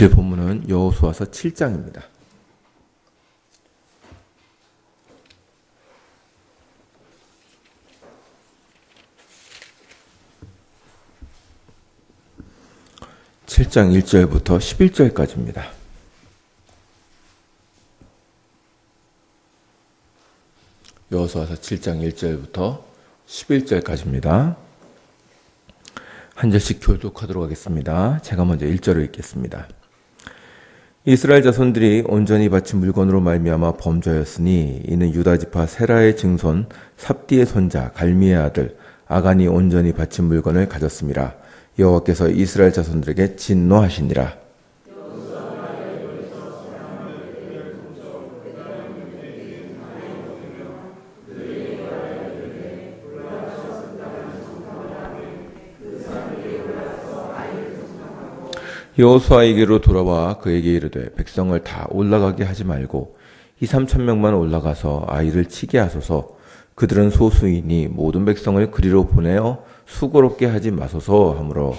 오늘 본문은 여호수아서 7장입니다. (7장) 1절부터 11절까지입니다. 여호수아서 7장 1절부터 11절까지입니다. 한 절씩 교독하도록 하겠습니다. 제가 먼저 1절을 읽겠습니다. 이스라엘 자손들이 온전히 바친 물건으로 말미암아 범죄하였으니 이는 유다 지파 세라의 증손 삽디의 손자 갈미의 아들 아간이 온전히 바친 물건을 가졌음이라. 여호와께서 이스라엘 자손들에게 진노하시니라. 여호수아에게로 돌아와 그에게 이르되 백성을 다 올라가게 하지 말고 2-3천 명만 올라가서 아이를 치게 하소서. 그들은 소수이니 모든 백성을 그리로 보내어 수고롭게 하지 마소서 하므로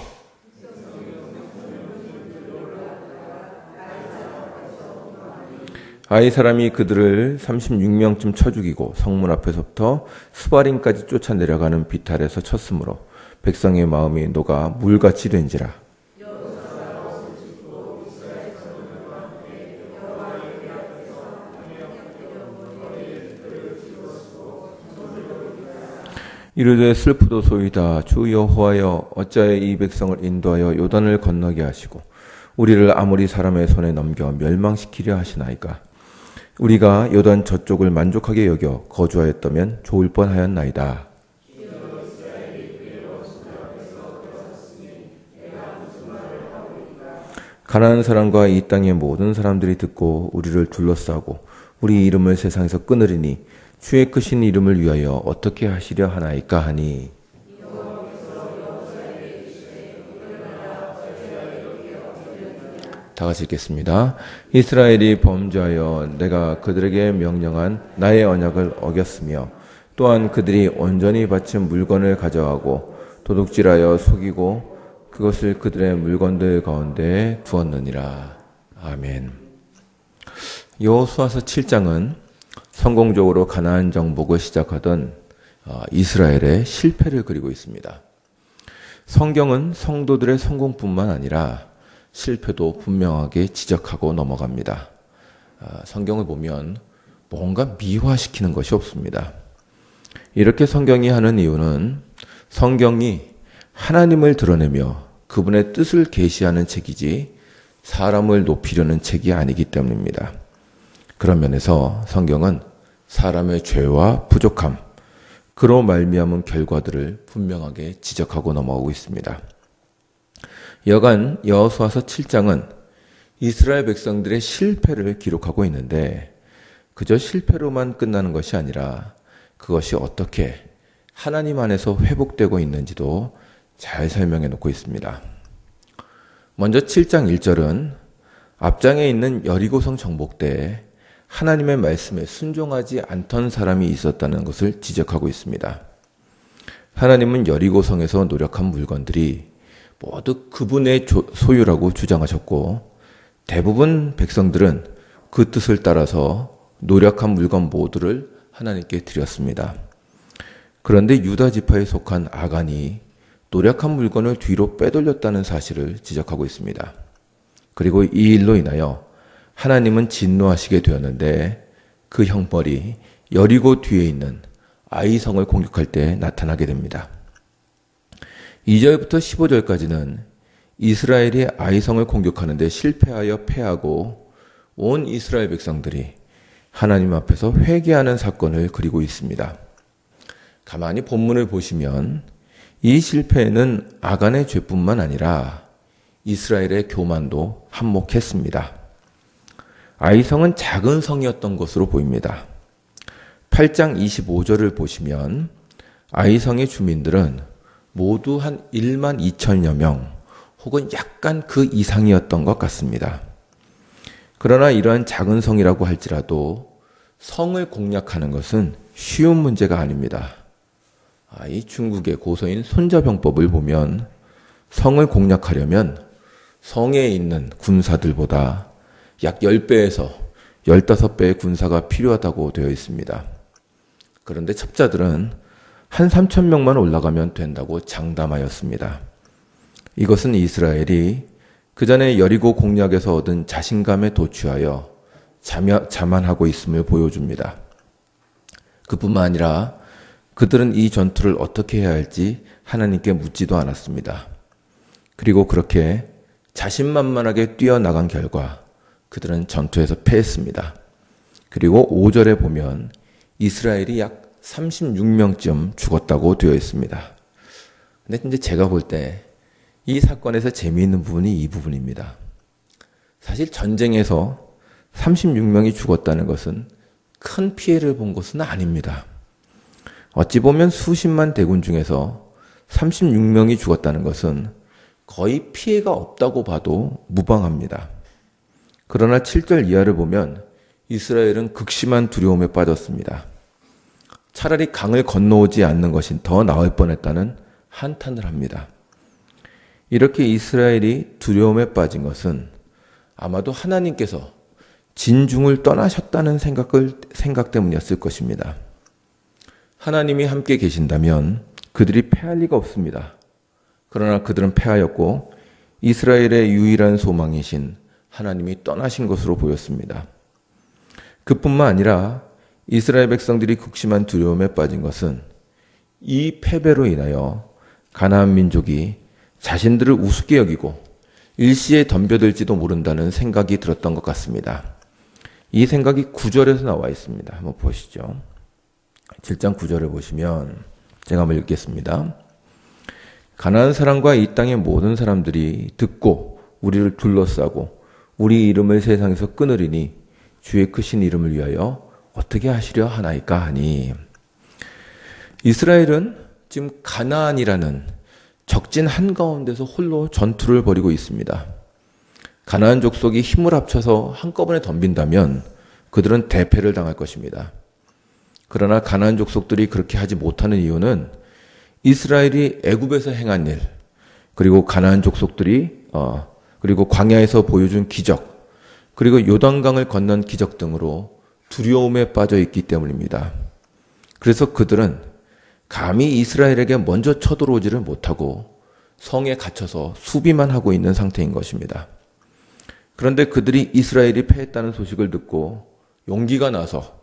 아이 사람이 그들을 36명쯤 쳐 죽이고 성문 앞에서부터 스바림까지 쫓아내려가는 비탈에서 쳤으므로 백성의 마음이 녹아 물같이 된지라. 이르되 슬프도소이다. 주 여호와여, 어찌하여 이 백성을 인도하여 요단을 건너게 하시고 우리를 아모리 사람의 손에 넘겨 멸망시키려 하시나이까. 우리가 요단 저쪽을 만족하게 여겨 거주하였다면 좋을 뻔하였나이다. 가나안 사람과 이 땅의 모든 사람들이 듣고 우리를 둘러싸고 우리 이름을 세상에서 끊으리니 주의 크신 이름을 위하여 어떻게 하시려 하나이까 하니. 다 같이 읽겠습니다. 이스라엘이 범죄하여 내가 그들에게 명령한 나의 언약을 어겼으며 또한 그들이 온전히 바친 물건을 가져가고 도둑질하여 속이고 그것을 그들의 물건들 가운데 두었느니라. 아멘. 여호수아서 7장은 성공적으로 가나안 정복을 시작하던 이스라엘의 실패를 그리고 있습니다. 성경은 성도들의 성공뿐만 아니라 실패도 분명하게 지적하고 넘어갑니다. 성경을 보면 뭔가 미화시키는 것이 없습니다. 이렇게 성경이 하는 이유는 성경이 하나님을 드러내며 그분의 뜻을 계시하는 책이지 사람을 높이려는 책이 아니기 때문입니다. 그런 면에서 성경은 사람의 죄와 부족함, 그로 말미암은 결과들을 분명하게 지적하고 넘어가고 있습니다. 여간 여호수아서 7장은 이스라엘 백성들의 실패를 기록하고 있는데 그저 실패로만 끝나는 것이 아니라 그것이 어떻게 하나님 안에서 회복되고 있는지도 잘 설명해 놓고 있습니다. 먼저 7장 1절은 앞장에 있는 여리고성 정복 때 하나님의 말씀에 순종하지 않던 사람이 있었다는 것을 지적하고 있습니다. 하나님은 여리고성에서 노력한 물건들이 모두 그분의 소유라고 주장하셨고 대부분 백성들은 그 뜻을 따라서 노력한 물건 모두를 하나님께 드렸습니다. 그런데 유다 지파에 속한 아간이 노력한 물건을 뒤로 빼돌렸다는 사실을 지적하고 있습니다. 그리고 이 일로 인하여 하나님은 진노하시게 되었는데 그 형벌이 여리고 뒤에 있는 아이성을 공격할 때 나타나게 됩니다. 2절부터 15절까지는 이스라엘이 아이성을 공격하는데 실패하여 패하고 온 이스라엘 백성들이 하나님 앞에서 회개하는 사건을 그리고 있습니다. 가만히 본문을 보시면 이 실패에는 아간의 죄뿐만 아니라 이스라엘의 교만도 한몫했습니다. 아이성은 작은 성이었던 것으로 보입니다. 8장 25절을 보시면 아이성의 주민들은 모두 한 1만 2천여 명 혹은 약간 그 이상이었던 것 같습니다. 그러나 이러한 작은 성이라고 할지라도 성을 공략하는 것은 쉬운 문제가 아닙니다. 이 중국의 고서인 손자병법을 보면 성을 공략하려면 성에 있는 군사들보다 약 10배에서 15배의 군사가 필요하다고 되어 있습니다. 그런데 첩자들은 한 3천 명만 올라가면 된다고 장담하였습니다. 이것은 이스라엘이 그 전에 여리고 공략에서 얻은 자신감에 도취하여 자만하고 있음을 보여줍니다. 그뿐만 아니라 그들은 이 전투를 어떻게 해야 할지 하나님께 묻지도 않았습니다. 그리고 그렇게 자신만만하게 뛰어나간 결과 그들은 전투에서 패했습니다. 그리고 5절에 보면 이스라엘이 약 36명쯤 죽었다고 되어 있습니다. 근데 이제 제가 볼 때 이 사건에서 재미있는 부분이 이 부분입니다. 사실 전쟁에서 36명이 죽었다는 것은 큰 피해를 본 것은 아닙니다. 어찌 보면 수십만 대군 중에서 36명이 죽었다는 것은 거의 피해가 없다고 봐도 무방합니다. 그러나 7절 이하를 보면 이스라엘은 극심한 두려움에 빠졌습니다. 차라리 강을 건너오지 않는 것이 더 나을 뻔했다는 한탄을 합니다. 이렇게 이스라엘이 두려움에 빠진 것은 아마도 하나님께서 진중을 떠나셨다는 생각 때문이었을 것입니다. 하나님이 함께 계신다면 그들이 패할 리가 없습니다. 그러나 그들은 패하였고 이스라엘의 유일한 소망이신 하나님이 떠나신 것으로 보였습니다. 그뿐만 아니라 이스라엘 백성들이 극심한 두려움에 빠진 것은 이 패배로 인하여 가나안 민족이 자신들을 우습게 여기고 일시에 덤벼들지도 모른다는 생각이 들었던 것 같습니다. 이 생각이 9절에서 나와 있습니다. 한번 보시죠. 7장 9절을 보시면 제가 한번 읽겠습니다. 가나안 사람과 이 땅의 모든 사람들이 듣고 우리를 둘러싸고 우리 이름을 세상에서 끊으리니 주의 크신 이름을 위하여 어떻게 하시려 하나이까 하니. 이스라엘은 지금 가나안이라는 적진 한가운데서 홀로 전투를 벌이고 있습니다. 가나안 족속이 힘을 합쳐서 한꺼번에 덤빈다면 그들은 대패를 당할 것입니다. 그러나 가나안 족속들이 그렇게 하지 못하는 이유는 이스라엘이 애굽에서 행한 일, 그리고 가나안 족속들이 그리고 광야에서 보여준 기적, 그리고 요단강을 건넌 기적 등으로 두려움에 빠져 있기 때문입니다. 그래서 그들은 감히 이스라엘에게 먼저 쳐들어오지를 못하고 성에 갇혀서 수비만 하고 있는 상태인 것입니다. 그런데 그들이 이스라엘이 패했다는 소식을 듣고 용기가 나서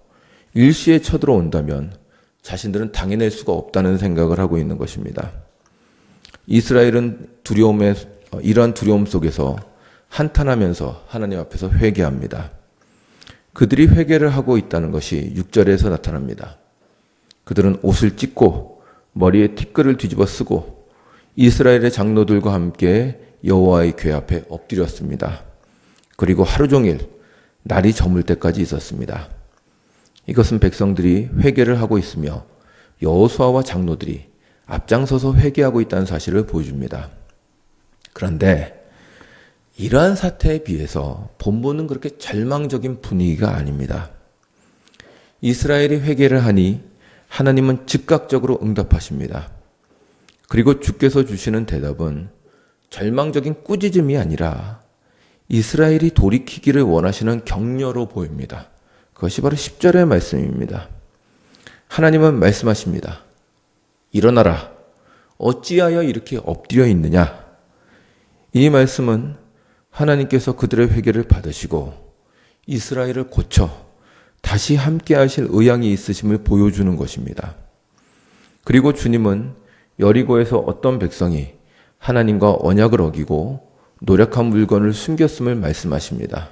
일시에 쳐들어온다면 자신들은 당해낼 수가 없다는 생각을 하고 있는 것입니다. 이스라엘은 이러한 두려움 속에서 한탄하면서 하나님 앞에서 회개합니다. 그들이 회개를 하고 있다는 것이 6절에서 나타납니다. 그들은 옷을 찢고 머리에 티끌을 뒤집어 쓰고 이스라엘의 장로들과 함께 여호와의 궤 앞에 엎드렸습니다. 그리고 하루 종일 날이 저물 때까지 있었습니다. 이것은 백성들이 회개를 하고 있으며 여호수아와 장로들이 앞장서서 회개하고 있다는 사실을 보여줍니다. 그런데 이러한 사태에 비해서 본문은 그렇게 절망적인 분위기가 아닙니다. 이스라엘이 회개를 하니 하나님은 즉각적으로 응답하십니다. 그리고 주께서 주시는 대답은 절망적인 꾸짖음이 아니라 이스라엘이 돌이키기를 원하시는 격려로 보입니다. 그것이 바로 10절의 말씀입니다. 하나님은 말씀하십니다. 일어나라. 어찌하여 이렇게 엎드려 있느냐. 이 말씀은 하나님께서 그들의 회개를 받으시고 이스라엘을 고쳐 다시 함께 하실 의향이 있으심을 보여주는 것입니다. 그리고 주님은 여리고에서 어떤 백성이 하나님과 언약을 어기고 노력한 물건을 숨겼음을 말씀하십니다.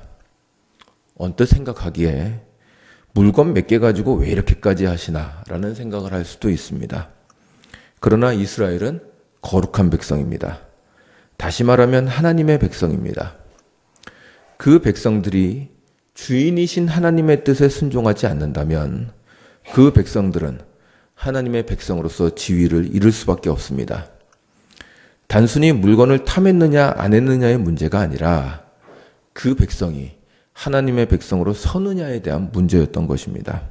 언뜻 생각하기에 물건 몇 개 가지고 왜 이렇게까지 하시나 라는 생각을 할 수도 있습니다. 그러나 이스라엘은 거룩한 백성입니다. 다시 말하면 하나님의 백성입니다. 그 백성들이 주인이신 하나님의 뜻에 순종하지 않는다면 그 백성들은 하나님의 백성으로서 지위를 잃을 수밖에 없습니다. 단순히 물건을 탐했느냐 안 했느냐의 문제가 아니라 그 백성이 하나님의 백성으로 서느냐에 대한 문제였던 것입니다.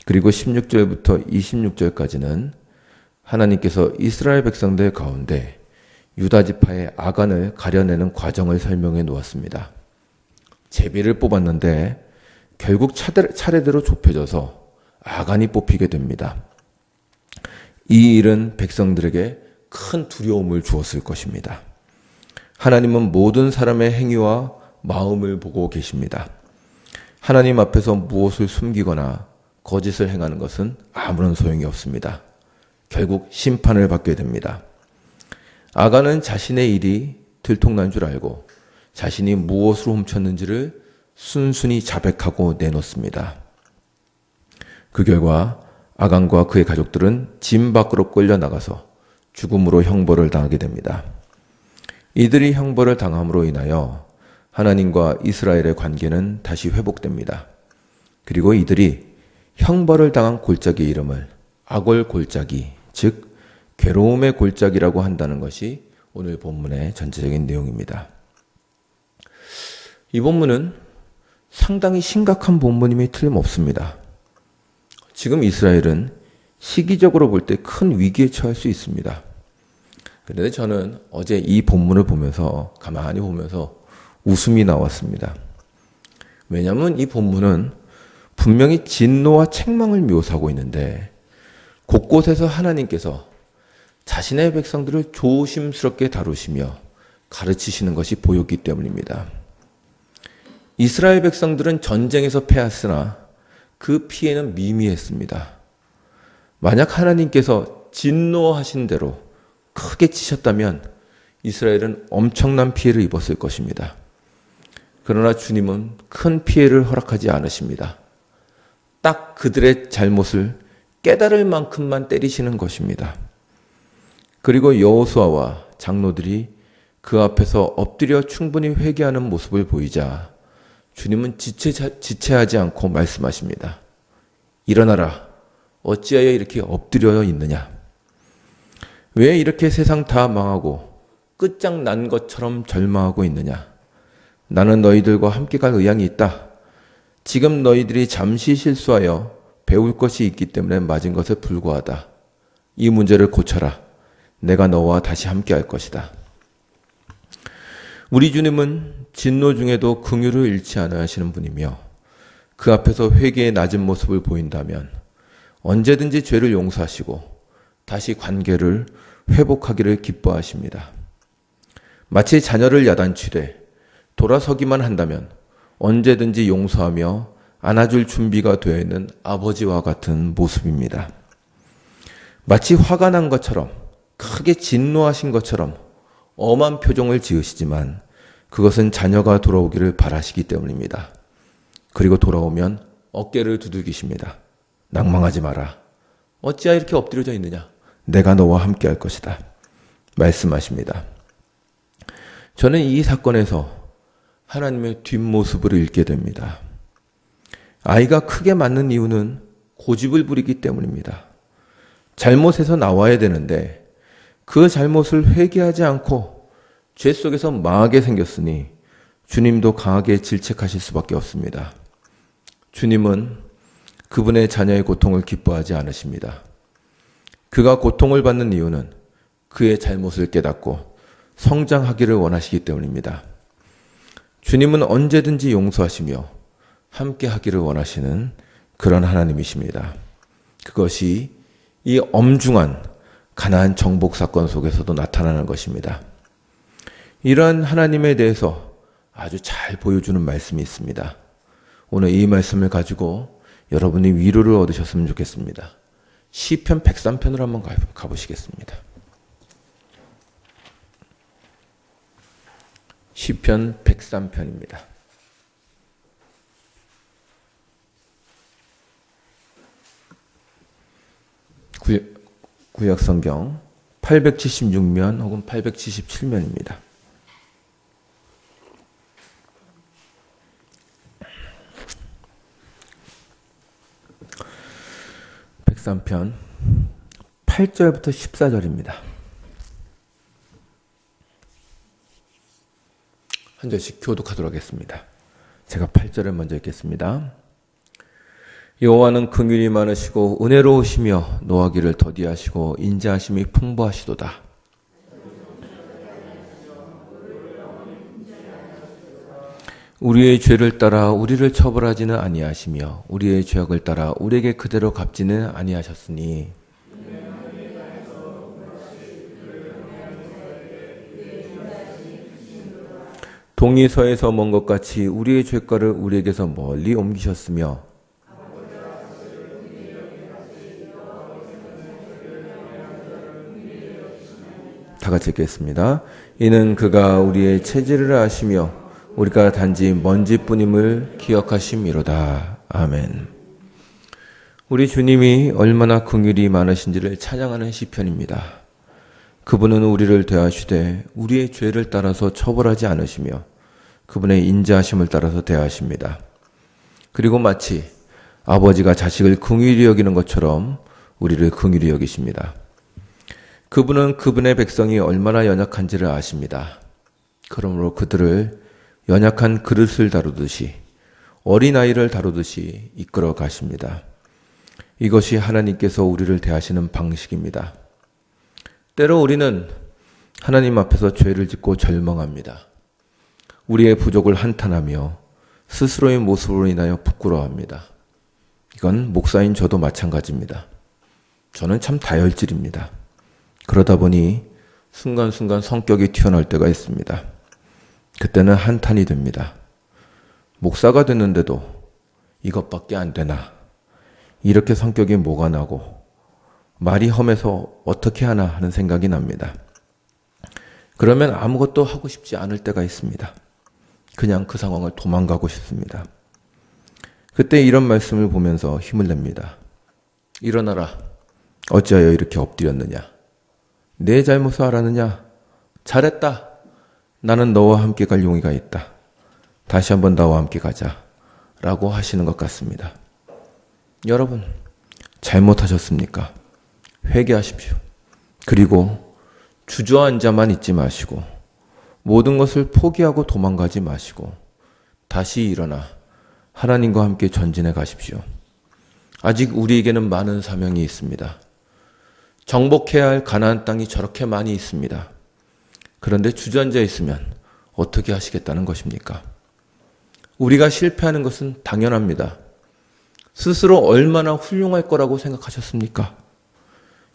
그리고 16절부터 26절까지는 하나님께서 이스라엘 백성들 가운데 유다 지파의 아간을 가려내는 과정을 설명해 놓았습니다. 제비를 뽑았는데 결국 차례대로 좁혀져서 아간이 뽑히게 됩니다. 이 일은 백성들에게 큰 두려움을 주었을 것입니다. 하나님은 모든 사람의 행위와 마음을 보고 계십니다. 하나님 앞에서 무엇을 숨기거나 거짓을 행하는 것은 아무런 소용이 없습니다. 결국 심판을 받게 됩니다. 아간은 자신의 일이 들통난 줄 알고 자신이 무엇으로 훔쳤는지를 순순히 자백하고 내놓습니다. 그 결과 아간과 그의 가족들은 진 밖으로 끌려나가서 죽음으로 형벌을 당하게 됩니다. 이들이 형벌을 당함으로 인하여 하나님과 이스라엘의 관계는 다시 회복됩니다. 그리고 이들이 형벌을 당한 골짜기의 이름을 아골 골짜기, 즉 괴로움의 골짜기라고 한다는 것이 오늘 본문의 전체적인 내용입니다. 이 본문은 상당히 심각한 본문임이 틀림없습니다. 지금 이스라엘은 시기적으로 볼 때 큰 위기에 처할 수 있습니다. 그런데 저는 어제 이 본문을 보면서 가만히 보면서 웃음이 나왔습니다. 왜냐하면 이 본문은 분명히 진노와 책망을 묘사하고 있는데 곳곳에서 하나님께서 자신의 백성들을 조심스럽게 다루시며 가르치시는 것이 보였기 때문입니다. 이스라엘 백성들은 전쟁에서 패했으나 그 피해는 미미했습니다. 만약 하나님께서 진노하신 대로 크게 치셨다면 이스라엘은 엄청난 피해를 입었을 것입니다. 그러나 주님은 큰 피해를 허락하지 않으십니다. 딱 그들의 잘못을 깨달을 만큼만 때리시는 것입니다. 그리고 여호수아와 장로들이 그 앞에서 엎드려 충분히 회개하는 모습을 보이자 주님은 지체하지 않고 말씀하십니다. 일어나라. 어찌하여 이렇게 엎드려 있느냐. 왜 이렇게 세상 다 망하고 끝장난 것처럼 절망하고 있느냐. 나는 너희들과 함께 갈 의향이 있다. 지금 너희들이 잠시 실수하여 배울 것이 있기 때문에 맞은 것에 불과하다. 이 문제를 고쳐라. 내가 너와 다시 함께 할 것이다. 우리 주님은 진노 중에도 긍휼을 잃지 않아 하시는 분이며 그 앞에서 회개의 낮은 모습을 보인다면 언제든지 죄를 용서하시고 다시 관계를 회복하기를 기뻐하십니다. 마치 자녀를 야단치되 돌아서기만 한다면 언제든지 용서하며 안아줄 준비가 되어 있는 아버지와 같은 모습입니다. 마치 화가 난 것처럼 크게 진노하신 것처럼 엄한 표정을 지으시지만 그것은 자녀가 돌아오기를 바라시기 때문입니다. 그리고 돌아오면 어깨를 두들기십니다. 낭망하지 마라. 어찌하여 이렇게 엎드려져 있느냐. 내가 너와 함께 할 것이다. 말씀하십니다. 저는 이 사건에서 하나님의 뒷모습을 읽게 됩니다. 아이가 크게 맞는 이유는 고집을 부리기 때문입니다. 잘못에서 나와야 되는데 그 잘못을 회개하지 않고 죄 속에서 망하게 생겼으니 주님도 강하게 질책하실 수밖에 없습니다. 주님은 그분의 자녀의 고통을 기뻐하지 않으십니다. 그가 고통을 받는 이유는 그의 잘못을 깨닫고 성장하기를 원하시기 때문입니다. 주님은 언제든지 용서하시며 함께 하기를 원하시는 그런 하나님이십니다. 그것이 이 엄중한 가나안 정복 사건 속에서도 나타나는 것입니다. 이러한 하나님에 대해서 아주 잘 보여주는 말씀이 있습니다. 오늘 이 말씀을 가지고 여러분이 위로를 얻으셨으면 좋겠습니다. 시편 103편으로 한번 가보시겠습니다. 시편 103편입니다. 구약성경 876면 혹은 877면입니다. 편 8절부터 14절입니다. 한 절씩 교독하도록 하겠습니다. 제가 8절을 먼저 읽겠습니다. 여호와는 긍휼이 많으시고 은혜로우시며 노하기를 더디하시고 인자하심이 풍부하시도다. 우리의 죄를 따라 우리를 처벌하지는 아니하시며 우리의 죄악을 따라 우리에게 그대로 갚지는 아니하셨으니 동이서에서 먼 것 같이 우리의 죄가를 우리에게서 멀리 옮기셨으며 다 같이 읽겠습니다. 이는 그가 우리의 체질을 아시며 우리가 단지 먼지뿐임을 기억하심이로다. 아멘. 우리 주님이 얼마나 긍휼이 많으신지를 찬양하는 시편입니다. 그분은 우리를 대하시되 우리의 죄를 따라서 처벌하지 않으시며 그분의 인자하심을 따라서 대하십니다. 그리고 마치 아버지가 자식을 긍휼히 여기는 것처럼 우리를 긍휼히 여기십니다. 그분은 그분의 백성이 얼마나 연약한지를 아십니다. 그러므로 그들을 연약한 그릇을 다루듯이 어린아이를 다루듯이 이끌어 가십니다. 이것이 하나님께서 우리를 대하시는 방식입니다. 때로 우리는 하나님 앞에서 죄를 짓고 절망합니다. 우리의 부족을 한탄하며 스스로의 모습으로 인하여 부끄러워합니다. 이건 목사인 저도 마찬가지입니다. 저는 참 다혈질입니다. 그러다 보니 순간순간 성격이 튀어나올 때가 있습니다. 그때는 한탄이 됩니다. 목사가 됐는데도 이것밖에 안 되나? 이렇게 성격이 뭐가 나고 말이 험해서 어떻게 하나 하는 생각이 납니다. 그러면 아무것도 하고 싶지 않을 때가 있습니다. 그냥 그 상황을 도망가고 싶습니다. 그때 이런 말씀을 보면서 힘을 냅니다. 일어나라. 어찌하여 이렇게 엎드렸느냐? 내 잘못을 알았느냐? 잘했다. 나는 너와 함께 갈 용의가 있다. 다시 한번 나와 함께 가자. 라고 하시는 것 같습니다. 여러분, 잘못하셨습니까? 회개하십시오. 그리고 주저앉아만 있지 마시고 모든 것을 포기하고 도망가지 마시고 다시 일어나 하나님과 함께 전진해 가십시오. 아직 우리에게는 많은 사명이 있습니다. 정복해야 할 가나안 땅이 저렇게 많이 있습니다. 그런데 주저앉아 있으면 어떻게 하시겠다는 것입니까? 우리가 실패하는 것은 당연합니다. 스스로 얼마나 훌륭할 거라고 생각하셨습니까?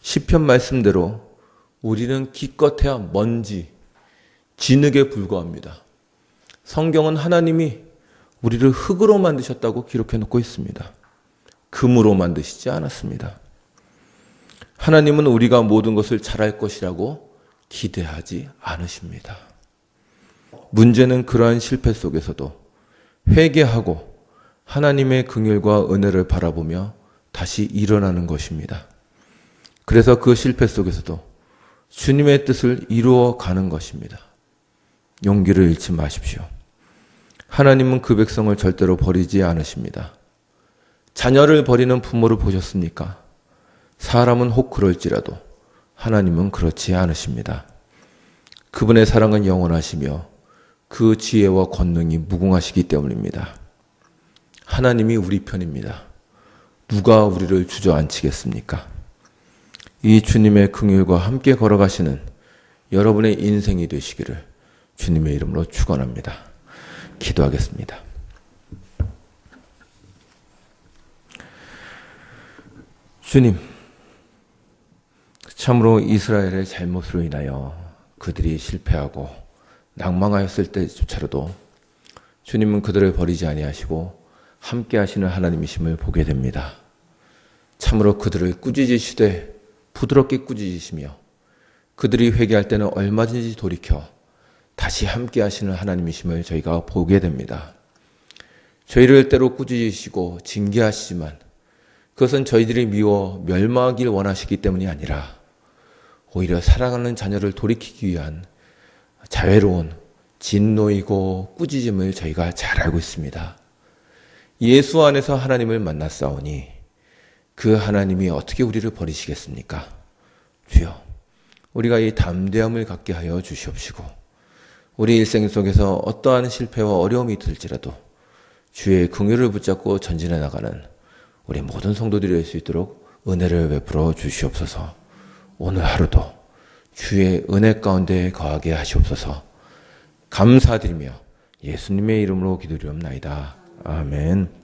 시편 말씀대로 우리는 기껏해야 먼지, 진흙에 불과합니다. 성경은 하나님이 우리를 흙으로 만드셨다고 기록해 놓고 있습니다. 금으로 만드시지 않았습니다. 하나님은 우리가 모든 것을 잘할 것이라고 기대하지 않으십니다. 문제는 그러한 실패 속에서도 회개하고 하나님의 긍휼과 은혜를 바라보며 다시 일어나는 것입니다. 그래서 그 실패 속에서도 주님의 뜻을 이루어 가는 것입니다. 용기를 잃지 마십시오. 하나님은 그 백성을 절대로 버리지 않으십니다. 자녀를 버리는 부모를 보셨습니까? 사람은 혹 그럴지라도 하나님은 그렇지 않으십니다. 그분의 사랑은 영원하시며 그 지혜와 권능이 무궁하시기 때문입니다. 하나님이 우리 편입니다. 누가 우리를 주저앉히겠습니까? 이 주님의 긍휼과 함께 걸어가시는 여러분의 인생이 되시기를 주님의 이름으로 축원합니다. 기도하겠습니다. 주님, 참으로 이스라엘의 잘못으로 인하여 그들이 실패하고 낭망하였을 때조차라도 주님은 그들을 버리지 아니하시고 함께 하시는 하나님이심을 보게 됩니다. 참으로 그들을 꾸짖으시되 부드럽게 꾸짖으시며 그들이 회개할 때는 얼마든지 돌이켜 다시 함께 하시는 하나님이심을 저희가 보게 됩니다. 저희를 때로 꾸짖으시고 징계하시지만 그것은 저희들이 미워 멸망하길 원하시기 때문이 아니라 오히려 사랑하는 자녀를 돌이키기 위한 자애로운 진노이고 꾸짖음을 저희가 잘 알고 있습니다. 예수 안에서 하나님을 만났사오니 그 하나님이 어떻게 우리를 버리시겠습니까? 주여, 우리가 이 담대함을 갖게 하여 주시옵시고 우리 일생 속에서 어떠한 실패와 어려움이 들지라도 주의 긍휼을 붙잡고 전진해 나가는 우리 모든 성도들이 될 수 있도록 은혜를 베풀어 주시옵소서. 오늘 하루도 주의 은혜 가운데 거하게 하시옵소서. 감사드리며 예수님의 이름으로 기도드리옵나이다. 아멘.